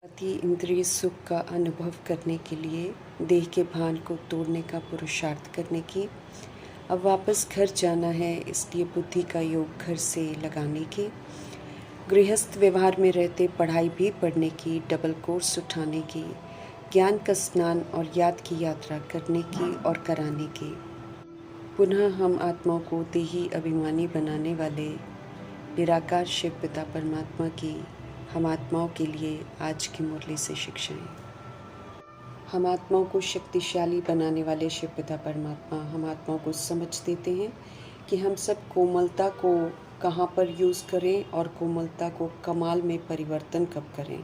अति इंद्रिय सुख का अनुभव करने के लिए देह के भान को तोड़ने का पुरुषार्थ करने की, अब वापस घर जाना है, इसलिए बुद्धि का योग घर से लगाने की, गृहस्थ व्यवहार में रहते पढ़ाई भी पढ़ने की, डबल कोर्स उठाने की, ज्ञान का स्नान और याद की यात्रा करने की और कराने की। पुनः हम आत्माओं को देही अभिमानी बनाने वाले निराकार शिव पिता परमात्मा की हम आत्माओं के लिए आज की मुरली से शिक्षाएं। हम आत्माओं को शक्तिशाली बनाने वाले शिव पिता परमात्मा हम आत्माओं को समझ देते हैं कि हम सब कोमलता को कहाँ पर यूज़ करें और कोमलता को कमाल में परिवर्तन कब करें।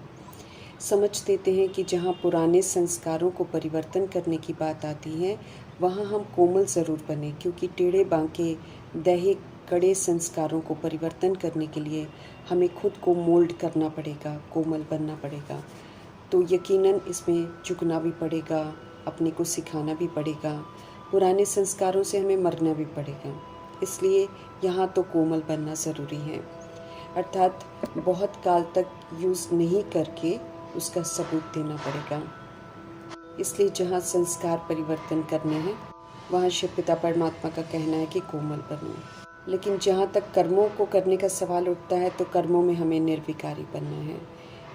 समझ देते हैं कि जहाँ पुराने संस्कारों को परिवर्तन करने की बात आती है वहाँ हम कोमल ज़रूर बने, क्योंकि टेढ़े बांके दैहिक कड़े संस्कारों को परिवर्तन करने के लिए हमें खुद को मोल्ड करना पड़ेगा, कोमल बनना पड़ेगा। तो यकीनन इसमें झुकना भी पड़ेगा, अपने को सिखाना भी पड़ेगा, पुराने संस्कारों से हमें मरना भी पड़ेगा। इसलिए यहाँ तो कोमल बनना ज़रूरी है, अर्थात बहुत काल तक यूज़ नहीं करके उसका सबूत देना पड़ेगा। इसलिए जहाँ संस्कार परिवर्तन करने हैं वहाँ शिव पिता परमात्मा का कहना है कि कोमल बनो। लेकिन जहाँ तक कर्मों को करने का सवाल उठता है तो कर्मों में हमें निर्विकारी बनना है।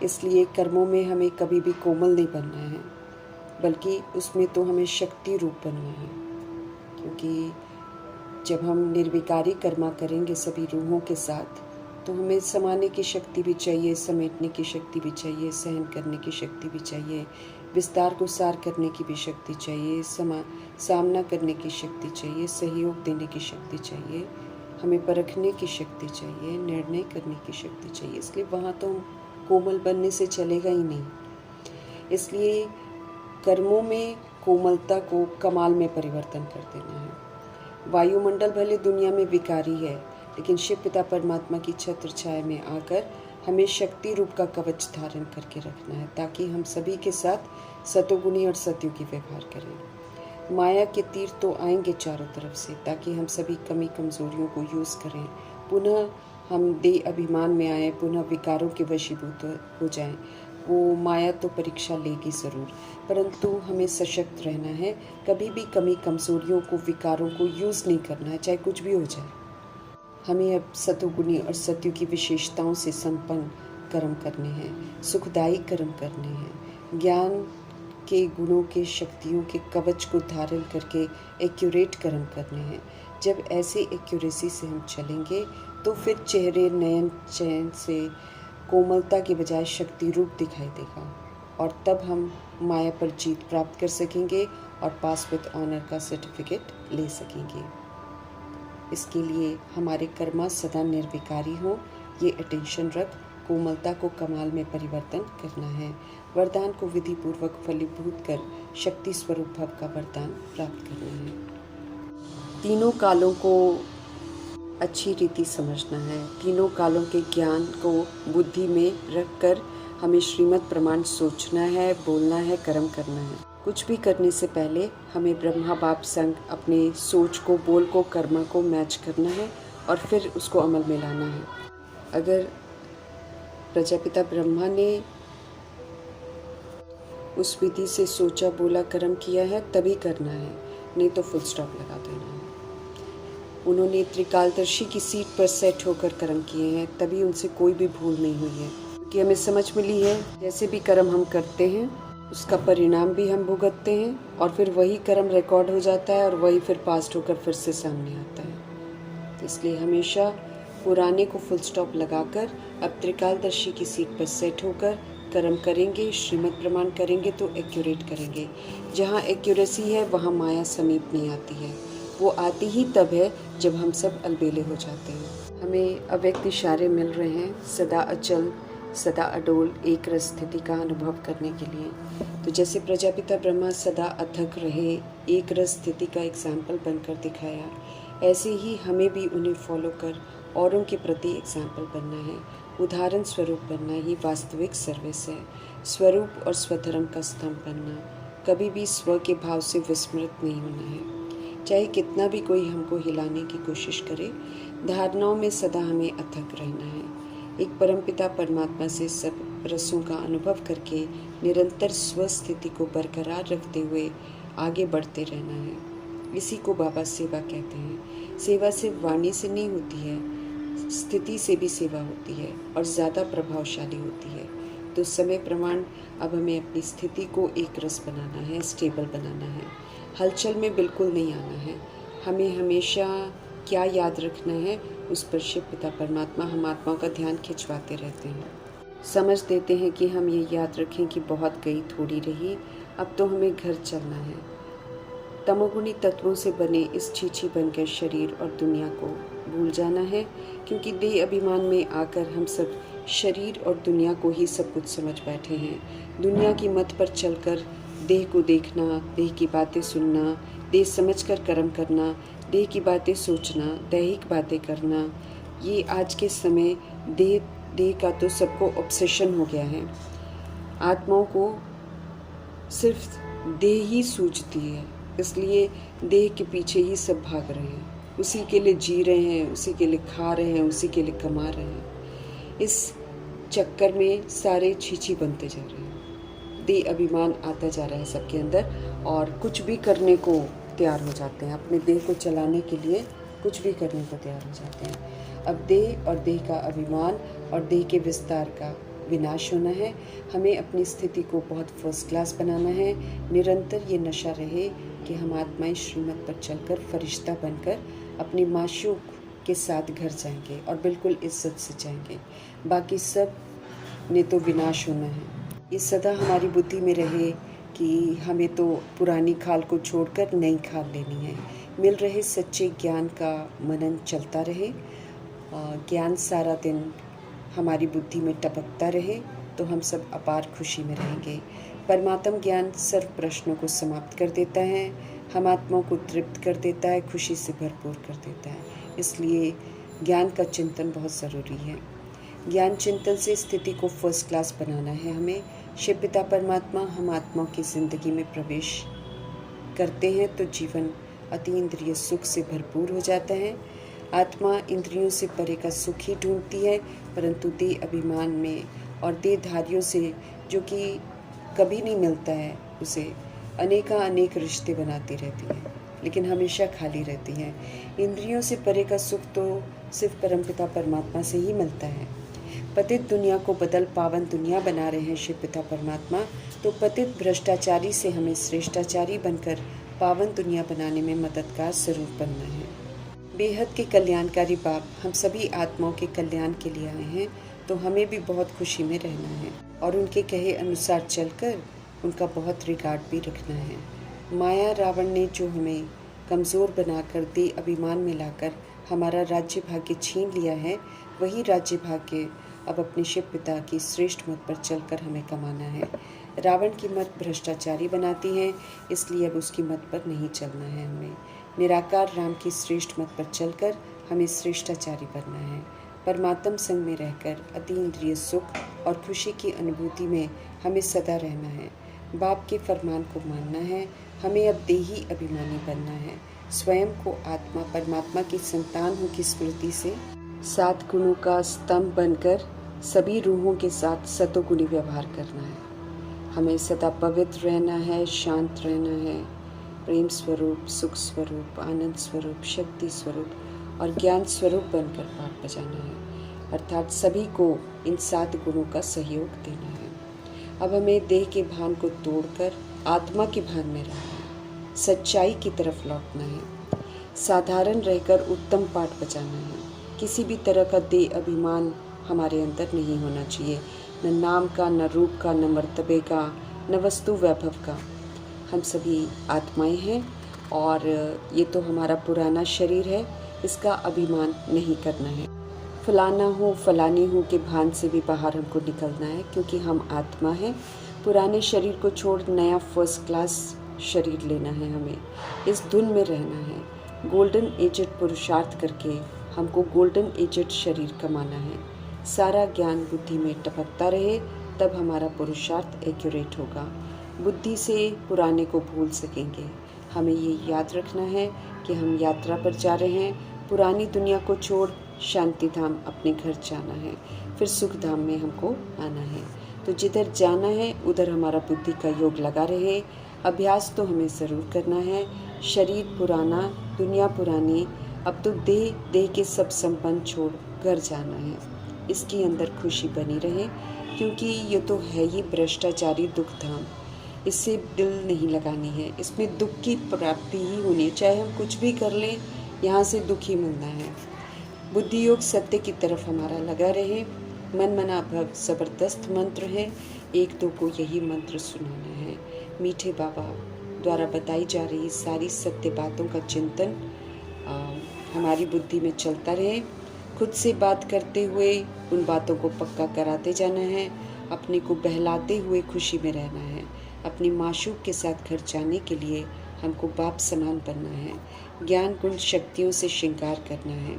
इसलिए कर्मों में हमें कभी भी कोमल नहीं बनना है, बल्कि उसमें तो हमें शक्ति रूप बनना है। क्योंकि जब हम निर्विकारी कर्मा करेंगे सभी रूहों के साथ, तो हमें समाने की शक्ति भी चाहिए, समेटने की शक्ति भी चाहिए, सहन करने की शक्ति भी चाहिए, विस्तार को सार करने की भी शक्ति चाहिए, सामना करने की शक्ति चाहिए, सहयोग देने की शक्ति चाहिए, हमें परखने की शक्ति चाहिए, निर्णय करने की शक्ति चाहिए। इसलिए वहाँ तो कोमल बनने से चलेगा ही नहीं। इसलिए कर्मों में कोमलता को कमाल में परिवर्तन कर देना है। वायुमंडल भले दुनिया में विकारी है, लेकिन शिव पिता परमात्मा की छत्र छाया में आकर हमें शक्ति रूप का कवच धारण करके रखना है, ताकि हम सभी के साथ सतोगुणी और सत्युगी व्यवहार करें। माया के तीर तो आएंगे चारों तरफ से, ताकि हम सभी कमी कमजोरियों को यूज़ करें, पुनः हम देह अभिमान में आए, पुनः विकारों के वशीभूत हो जाएं। वो माया तो परीक्षा लेगी ज़रूर, परंतु हमें सशक्त रहना है। कभी भी कमी कमजोरियों को, विकारों को यूज़ नहीं करना है, चाहे कुछ भी हो जाए। हमें अब सतोगुणी और सत्य की विशेषताओं से संपन्न कर्म करने हैं, सुखदायी कर्म करने हैं, ज्ञान के गुणों के शक्तियों के कवच को धारण करके एक्यूरेट कर्म करने हैं। जब ऐसे एक्यूरेसी से हम चलेंगे तो फिर चेहरे नयन चैन से कोमलता के बजाय शक्ति रूप दिखाई देगा, और तब हम माया पर जीत प्राप्त कर सकेंगे और पास विद ऑनर का सर्टिफिकेट ले सकेंगे। इसके लिए हमारे कर्मा सदा निर्विकारी हो, ये अटेंशन रख कोमलता को कमाल में परिवर्तन करना है। वरदान को विधि पूर्वक फलीभूत कर शक्ति स्वरूप भव का वरदान प्राप्त करना है। तीनों कालों को अच्छी रीति समझना है। तीनों कालों के ज्ञान को बुद्धि में रखकर हमें श्रीमद् प्रमाण सोचना है, बोलना है, कर्म करना है। कुछ भी करने से पहले हमें ब्रह्मा बाप संग अपने सोच को, बोल को, कर्म को मैच करना है और फिर उसको अमल में लाना है। अगर प्रजापिता ब्रह्मा ने उस विधि से सोचा, बोला, कर्म किया है तभी करना है, नहीं तो फुल स्टॉप लगा देना है। उन्होंने त्रिकालदर्शी की सीट पर सेट होकर कर्म किए हैं, तभी उनसे कोई भी भूल नहीं हुई है। क्योंकि हमें समझ मिली है जैसे भी कर्म हम करते हैं उसका परिणाम भी हम भुगतते हैं, और फिर वही कर्म रिकॉर्ड हो जाता है और वही फिर पास्ट होकर फिर से सामने आता है। इसलिए हमेशा पुराने को फुल स्टॉप लगाकर अब त्रिकालदर्शी की सीट पर सेट होकर कर्म करेंगे, श्रीमद् प्रमाण करेंगे तो एक्यूरेट करेंगे। जहाँ एक्यूरेसी है वहाँ माया समीप नहीं आती है, वो आती ही तब है जब हम सब अलबेले हो जाते हैं। हमें अव्यक्त इशारे मिल रहे हैं सदा अचल, सदा अडोल एक रस स्थिति का अनुभव करने के लिए। तो जैसे प्रजापिता ब्रह्मा सदा अथक रहे, एक रस स्थिति का एग्जाम्पल बनकर दिखाया, ऐसे ही हमें भी उन्हें फॉलो कर औरों के प्रति एग्जाम्पल बनना है। उदाहरण स्वरूप बनना ही वास्तविक सर्विस है। स्वरूप और स्वधर्म का स्तंभ बनना, कभी भी स्व के भाव से विस्मृत नहीं होना है। चाहे कितना भी कोई हमको हिलाने की कोशिश करे, धारणाओं में सदा हमें अथक रहना है। एक परमपिता परमात्मा से सब रसों का अनुभव करके निरंतर स्वस्थिति को बरकरार रखते हुए आगे बढ़ते रहना है। इसी को बाबा सेवा कहते हैं। सेवा सिर्फ वाणी से नहीं होती है, स्थिति से भी सेवा होती है और ज़्यादा प्रभावशाली होती है। तो समय प्रमाण अब हमें अपनी स्थिति को एक रस बनाना है, स्टेबल बनाना है। हलचल में बिल्कुल नहीं आना है। हमें हमेशा क्या याद रखना है, उस पर शिव पिता परमात्मा हम आत्माओं का ध्यान खिंचवाते रहते हैं। समझ देते हैं कि हम ये याद रखें कि बहुत गई थोड़ी रही, अब तो हमें घर चलना है। तमोगुणी तत्वों से बने इस छीछी बनकर शरीर और दुनिया को भूल जाना है, क्योंकि देह अभिमान में आकर हम सब शरीर और दुनिया को ही सब कुछ समझ बैठे हैं। दुनिया की मत पर चलकर देह को देखना, देह की बातें सुनना, देह समझकर कर्म करना, देह की बातें सोचना, दैहिक बातें करना, ये आज के समय देह का तो सबको ऑब्सेशन हो गया है। आत्माओं को सिर्फ देह ही सूझती है, इसलिए देह के पीछे ही सब भाग रहे हैं, उसी के लिए जी रहे हैं, उसी के लिए खा रहे हैं, उसी के लिए कमा रहे हैं। इस चक्कर में सारे छीछी बनते जा रहे हैं। देह अभिमान आता जा रहा है सबके अंदर और कुछ भी करने को तैयार हो जाते हैं। अपने देह को चलाने के लिए कुछ भी करने को तैयार हो जाते हैं। अब देह और देह का अभिमान और देह के विस्तार का विनाश होना है। हमें अपनी स्थिति को बहुत फर्स्ट क्लास बनाना है। निरंतर ये नशा रहे कि हम आत्माएं श्रीमत पर चलकर फरिश्ता बनकर अपनी माशूक के साथ घर जाएंगे और बिल्कुल इज्जत से जाएंगे। बाकी सब ने तो विनाश होना है। ये सदा हमारी बुद्धि में रहे कि हमें तो पुरानी खाल को छोड़कर नई खाल लेनी है। मिल रहे सच्चे ज्ञान का मनन चलता रहे, ज्ञान सारा दिन हमारी बुद्धि में टपकता रहे, तो हम सब अपार खुशी में रहेंगे। परमात्म ज्ञान सर्व प्रश्नों को समाप्त कर देता है, हम आत्माओं को तृप्त कर देता है, खुशी से भरपूर कर देता है। इसलिए ज्ञान का चिंतन बहुत ज़रूरी है। ज्ञान चिंतन से स्थिति को फर्स्ट क्लास बनाना है हमें। शिव पिता परमात्मा हम आत्माओं की ज़िंदगी में प्रवेश करते हैं तो जीवन अति इंद्रिय सुख से भरपूर हो जाता है। आत्मा इंद्रियों से परे का सुख ही ढूंढती है, परंतु देह अभिमान में और देहधारियों से जो कि कभी नहीं मिलता है, उसे अनेक रिश्ते बनाती रहती है, लेकिन हमेशा खाली रहती है। इंद्रियों से परे का सुख तो सिर्फ परमपिता परमात्मा से ही मिलता है। पतित दुनिया को बदल पावन दुनिया बना रहे हैं शिव पिता परमात्मा, तो पतित भ्रष्टाचारी से हमें श्रेष्ठाचारी बनकर पावन दुनिया बनाने में मददगार जरूर बनना है। बेहद के कल्याणकारी बाप हम सभी आत्माओं के कल्याण के लिए आए हैं, तो हमें भी बहुत खुशी में रहना है और उनके कहे अनुसार चलकर उनका बहुत रिगार्ड भी रखना है। माया रावण ने जो हमें कमज़ोर बनाकर देह अभिमान में लाकर हमारा राज्य भाग्य छीन लिया है, वही राज्य भाग्य अब अपने शिव पिता की श्रेष्ठ मत पर चलकर हमें कमाना है। रावण की मत भ्रष्टाचारी बनाती है, इसलिए अब उसकी मत पर नहीं चलना है। हमें निराकार राम की श्रेष्ठ मत पर चलकर हमें श्रेष्ठाचारी बनना है। परमात्म संग में रहकर अति इंद्रिय सुख और खुशी की अनुभूति में हमें सदा रहना है। बाप के फरमान को मानना है। हमें अब देही अभिमानी बनना है। स्वयं को आत्मा परमात्मा की संतान हो की स्मृति से 7 गुणों का स्तंभ बनकर सभी रूहों के साथ सतोगुणी व्यवहार करना है। हमें सदा पवित्र रहना है, शांत रहना है, प्रेम स्वरूप, सुख स्वरूप, आनंद स्वरूप, शक्ति स्वरूप और ज्ञान स्वरूप बनकर पाठ बजाना है, अर्थात सभी को इन 7 गुणों का सहयोग देना है। अब हमें देह के भान को तोड़कर आत्मा के भान में रहना है, सच्चाई की तरफ लौटना है, साधारण रहकर उत्तम पाठ बजाना है। किसी भी तरह का देह अभिमान हमारे अंदर नहीं होना चाहिए, न नाम का, न रूप का, न मर्तबे का, न वस्तु वैभव का। हम सभी आत्माएं हैं और ये तो हमारा पुराना शरीर है, इसका अभिमान नहीं करना है। फलाना हूँ, फलानी हूँ के भान से भी बाहर हमको निकलना है, क्योंकि हम आत्मा हैं। पुराने शरीर को छोड़ नया फर्स्ट क्लास शरीर लेना है। हमें इस धुन में रहना है। गोल्डन एजेड पुरुषार्थ करके हमको गोल्डन एजेड शरीर कमाना है। सारा ज्ञान बुद्धि में टपकता रहे, तब हमारा पुरुषार्थ एक्यूरेट होगा। बुद्धि से पुराने को भूल सकेंगे। हमें ये याद रखना है कि हम यात्रा पर जा रहे हैं। पुरानी दुनिया को छोड़ शांति धाम अपने घर जाना है, फिर सुख धाम में हमको आना है। तो जिधर जाना है उधर हमारा बुद्धि का योग लगा रहे। अभ्यास तो हमें ज़रूर करना है। शरीर पुराना, दुनिया पुरानी, अब तो देह के सब संबंध छोड़ घर जाना है। इसके अंदर खुशी बनी रहे, क्योंकि ये तो है ही भ्रष्टाचारी दुख धाम। इससे दिल नहीं लगानी है, इसमें दुख की प्राप्ति ही होनी, चाहे हम कुछ भी कर लें, यहाँ से दुख ही मिलना है। बुद्धि योग सत्य की तरफ हमारा लगा रहे। मन मना भव ज़बरदस्त मंत्र है, एक दो को यही मंत्र सुनाना है। मीठे बाबा द्वारा बताई जा रही सारी सत्य बातों का चिंतन हमारी बुद्धि में चलता रहे। खुद से बात करते हुए उन बातों को पक्का कराते जाना है। अपने को बहलाते हुए खुशी में रहना है। अपनी माशूक के साथ घर जाने के लिए हमको बाप समान बनना है। ज्ञान गुण शक्तियों से श्रृंगार करना है।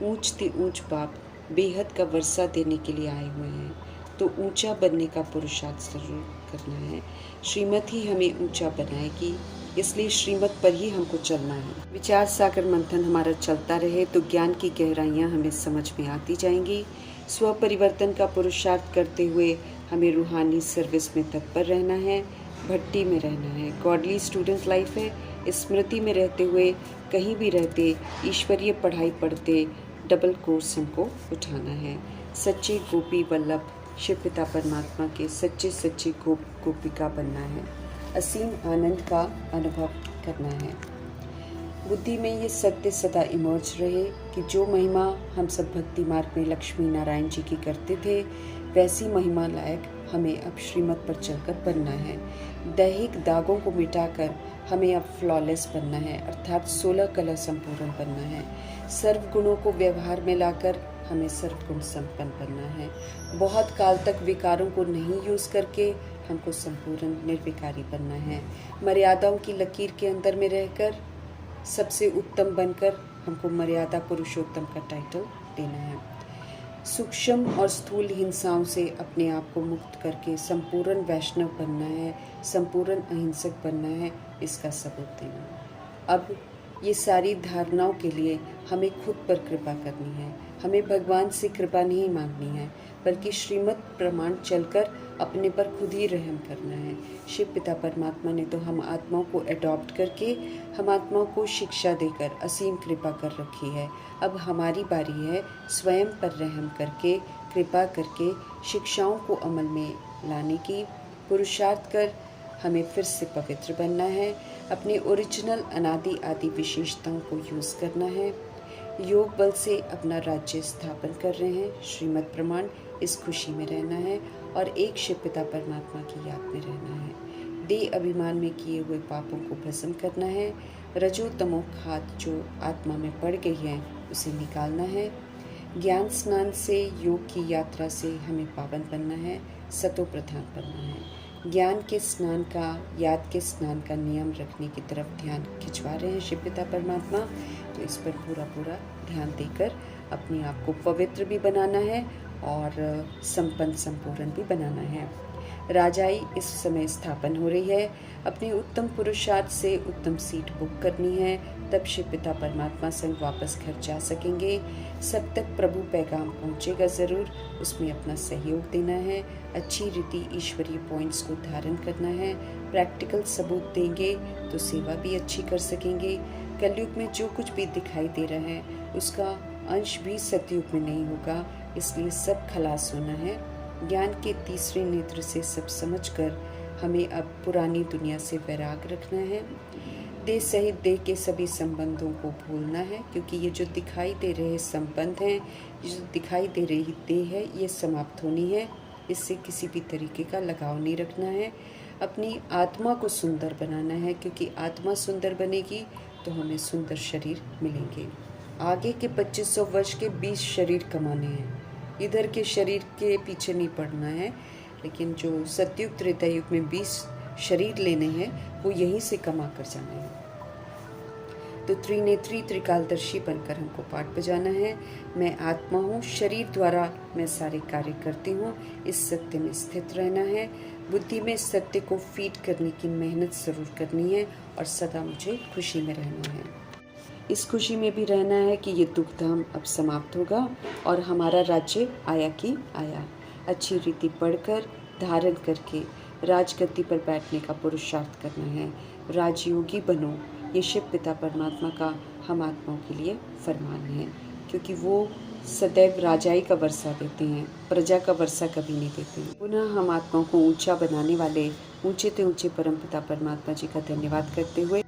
ऊंच ते ऊंच बाप बेहद का वर्षा देने के लिए आए हुए हैं, तो ऊंचा बनने का पुरुषार्थ जरूर करना है। श्रीमत ही हमें ऊंचा बनाएगी, इसलिए श्रीमत पर ही हमको चलना है। विचार सागर मंथन हमारा चलता रहे तो ज्ञान की गहराइयाँ हमें समझ में आती जाएंगी। स्व परिवर्तन का पुरुषार्थ करते हुए हमें रूहानी सर्विस में तत्पर रहना है, भट्टी में रहना है। गॉडली स्टूडेंट लाइफ है। स्मृति में रहते हुए, कहीं भी रहते, ईश्वरीय पढ़ाई पढ़ते डबल कोर्स हमको उठाना है। सच्चे गोपी वल्लभ शिव पिता परमात्मा के सच्चे सच्चे गोपिका बनना है। असीम आनंद का अनुभव करना है। बुद्धि में ये सत्य सदा इमर्ज रहे कि जो महिमा हम सब भक्ति मार्ग में लक्ष्मी नारायण जी की करते थे, वैसी महिमा लायक हमें अब श्रीमत पर चलकर बनना है। दैहिक दागों को मिटाकर हमें अब फ्लॉलेस बनना है, अर्थात 16 कला संपूर्ण बनना है। सर्व गुणों को व्यवहार में लाकर हमें सर्वगुण संपन्न बनना है। बहुत काल तक विकारों को नहीं यूज करके हमको संपूर्ण निर्विकारी बनना है। मर्यादाओं की लकीर के अंदर में रहकर सबसे उत्तम बनकर हमको मर्यादा पुरुषोत्तम का टाइटल देना है। सूक्ष्म और स्थूल हिंसाओं से अपने आप को मुक्त करके संपूर्ण वैष्णव बनना है, संपूर्ण अहिंसक बनना है, इसका सबूत देना। अब ये सारी धारणाओं के लिए हमें खुद पर कृपा करनी है। हमें भगवान से कृपा नहीं मांगनी है, बल्कि श्रीमत प्रमाण चलकर अपने पर खुद ही रहम करना है। शिव पिता परमात्मा ने तो हम आत्माओं को अडॉप्ट करके हम आत्माओं को शिक्षा देकर असीम कृपा कर रखी है। अब हमारी बारी है स्वयं पर रहम करके, कृपा करके शिक्षाओं को अमल में लाने की। पुरुषार्थ कर हमें फिर से पवित्र बनना है। अपनी ओरिजिनल अनादि आदि विशेषताओं को यूज़ करना है। योग बल से अपना राज्य स्थापन कर रहे हैं। श्रीमत प्रमाण इस खुशी में रहना है और एक शिव पिता परमात्मा की याद में रहना है। देह अभिमान में किए हुए पापों को भस्म करना है। रजो तमो खाद जो आत्मा में पड़ गई है उसे निकालना है। ज्ञान स्नान से, योग की यात्रा से हमें पावन बनना है, सतो प्रधान बनना है। ज्ञान के स्नान का, याद के स्नान का नियम रखने की तरफ ध्यान खिंचवा रहे हैं शिव पिता परमात्मा। तो इस पर पूरा ध्यान देकर अपने आप को पवित्र भी बनाना है और संपन्न संपूर्ण भी बनाना है। राजाई इस समय स्थापन हो रही है। अपने उत्तम पुरुषार्थ से उत्तम सीट बुक करनी है, तब शिव पिता परमात्मा संग वापस घर जा सकेंगे। सब तक प्रभु पैगाम पहुंचेगा ज़रूर, उसमें अपना सहयोग देना है। अच्छी रीति ईश्वरीय पॉइंट्स को धारण करना है। प्रैक्टिकल सबूत देंगे तो सेवा भी अच्छी कर सकेंगे। कलयुग में जो कुछ भी दिखाई दे रहा है उसका अंश भी सतयुग में नहीं होगा, इसलिए सब खलास होना है। ज्ञान के तीसरे नेत्र से सब समझकर हमें अब पुरानी दुनिया से वैराग रखना है। देह सहित देह के सभी संबंधों को भूलना है, क्योंकि ये जो दिखाई दे रहे संबंध हैं, ये जो दिखाई दे रही देह है, ये समाप्त होनी है। इससे किसी भी तरीके का लगाव नहीं रखना है। अपनी आत्मा को सुंदर बनाना है, क्योंकि आत्मा सुंदर बनेगी तो हमें सुंदर शरीर मिलेंगे। आगे के 2500 वर्ष के 20 शरीर कमाने हैं। इधर के शरीर के पीछे नहीं पड़ना है, लेकिन जो सतयुग त्रेता युग में 20 शरीर लेने हैं वो यहीं से कमा कर जाना है। तो त्रिनेत्री त्रिकालदर्शी बनकर हमको पाठ बजाना है। मैं आत्मा हूँ, शरीर द्वारा मैं सारे कार्य करती हूँ, इस सत्य में स्थित रहना है। बुद्धि में सत्य को फीड करने की मेहनत ज़रूर करनी है और सदा मुझे खुशी में रहना है। इस खुशी में भी रहना है कि ये दुख धाम अब समाप्त होगा और हमारा राज्य आया कि आया। अच्छी रीति पढ़कर धारण करके राजगद्दी पर बैठने का पुरुषार्थ करना है। राजयोगी बनो, ये शिव पिता परमात्मा का हम आत्माओं के लिए फरमान है, क्योंकि वो सदैव राजाई का वर्षा देते हैं, प्रजा का वर्षा कभी नहीं देते हैं। पुनः हम आत्माओं को ऊंचा बनाने वाले ऊंचे से ऊंचे परमपिता परमात्मा जी का धन्यवाद करते हुए